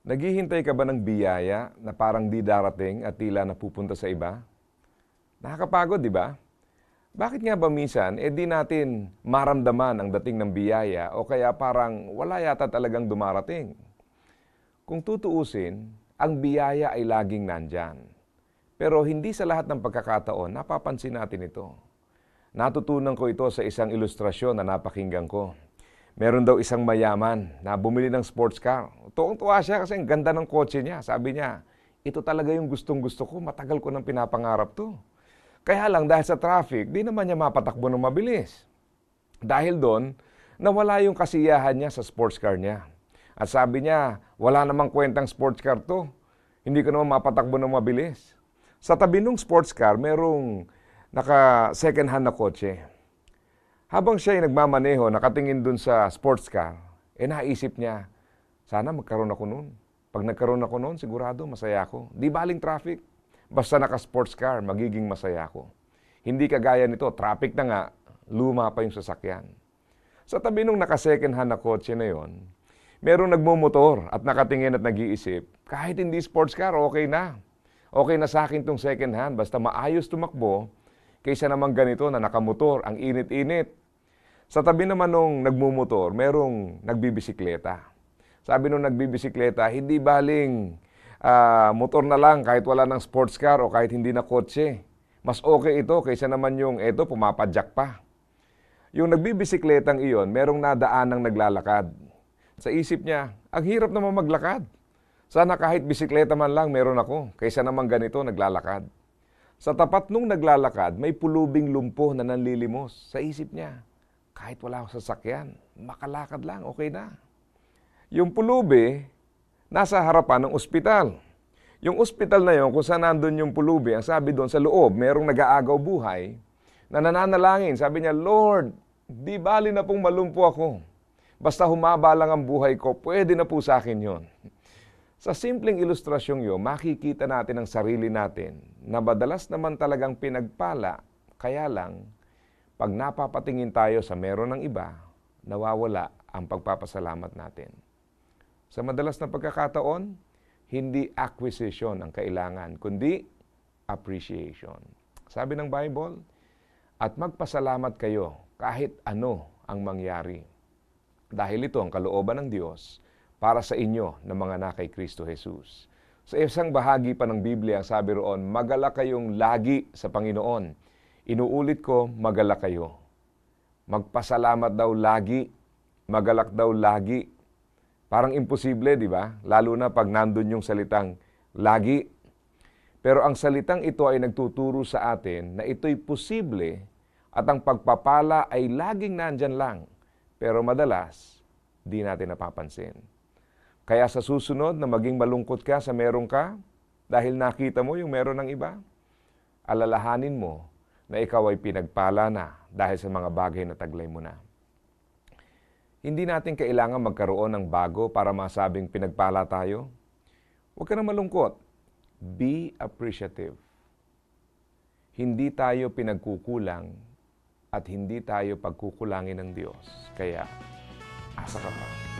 Naghihintay ka ba ng biyaya na parang di darating at tila napupunta sa iba? Nakakapagod, di ba? Bakit nga ba minsan, di natin maramdaman ang dating ng biyaya o kaya parang wala yata talagang dumarating? Kung tutuusin, ang biyaya ay laging nandyan. Pero hindi sa lahat ng pagkakataon napapansin natin ito. Natutunan ko ito sa isang ilustrasyon na napakinggan ko. Meron daw isang mayaman na bumili ng sports car. Tuwang-tuwa siya kasi ang ganda ng kotse niya. Sabi niya, ito talaga yung gustong-gusto ko. Matagal ko nang pinapangarap to. Kaya lang dahil sa traffic, di naman niya mapatakbo ng mabilis. Dahil doon, nawala yung kasiyahan niya sa sports car niya. At sabi niya, wala namang kwentang sports car to. Hindi ko naman mapatakbo ng mabilis. Sa tabi ng sports car, merong naka-second hand na kotse. Habang siya ay nagmamaneho, nakatingin dun sa sports car, naisip niya, sana magkaroon ako nun. Pag nagkaroon ako nun, sigurado masaya ako. Di baling traffic. Basta naka-sports car, magiging masaya ako. Hindi kagaya nito, traffic na nga, luma pa yung sasakyan. Sa tabi nung naka-second hand na kotse na yon, merong nagmumotor at nakatingin at nag-iisip, kahit hindi sports car, okay na. Okay na sa akin tong second hand, basta maayos tumakbo, kaysa naman ganito na nakamotor, ang init-init. Sa tabi naman nung nagmumotor, merong nagbibisikleta. Sabi nung nagbibisikleta, hindi baling motor na lang kahit wala ng sports car o kahit hindi na kotse. Mas okay ito kaysa naman yung eto pumapadyak pa. Yung nagbibisikletang iyon, merong nadaanang naglalakad. Sa isip niya, ang hirap naman maglakad. Sana kahit bisikleta man lang meron ako, kaysa naman ganito naglalakad. Sa tapat nung naglalakad, may pulubing lumpo na nanlilimos. Sa isip niya, kahit wala akong sasakyan, makalakad lang, okay na. Yung pulubi, nasa harapan ng ospital. Yung ospital na yon, kung saan nandun yung pulubi, ang sabi doon sa loob, merong nag-aagaw buhay, na nananalangin. Sabi niya, Lord, di bali na pong malumpo ako. Basta humaba lang ang buhay ko, pwede na po sa akin yon. Sa simpleng ilustrasyong yun, makikita natin ang sarili natin na madalas naman talagang pinagpala, kaya lang, pag napapatingin tayo sa meron ng iba, nawawala ang pagpapasalamat natin. Sa madalas na pagkakataon, hindi acquisition ang kailangan, kundi appreciation. Sabi ng Bible, at magpasalamat kayo kahit ano ang mangyari. Dahil ito ang kalooban ng Diyos para sa inyo na mga anak kay Kristo Jesus. Sa isang bahagi pa ng Biblia, sabi roon, magalak kayong lagi sa Panginoon. Inuulit ko, magalak kayo. Magpasalamat daw lagi, magalak daw lagi. Parang imposible, di ba? Lalo na pag nandun yung salitang lagi. Pero ang salitang ito ay nagtuturo sa atin na ito'y posible at ang pagpapala ay laging nandyan lang. Pero madalas, di natin napapansin. Kaya sa susunod na maging malungkot ka sa meron ka, dahil nakita mo yung meron ng iba, alalahanin mo na ikaw ay pinagpala na dahil sa mga bagay na taglay mo na. Hindi natin kailangan magkaroon ng bago para masabing pinagpala tayo. Huwag ka na malungkot. Be appreciative. Hindi tayo pinagkukulang at hindi tayo pagkukulangin ng Diyos. Kaya, asa ka pa.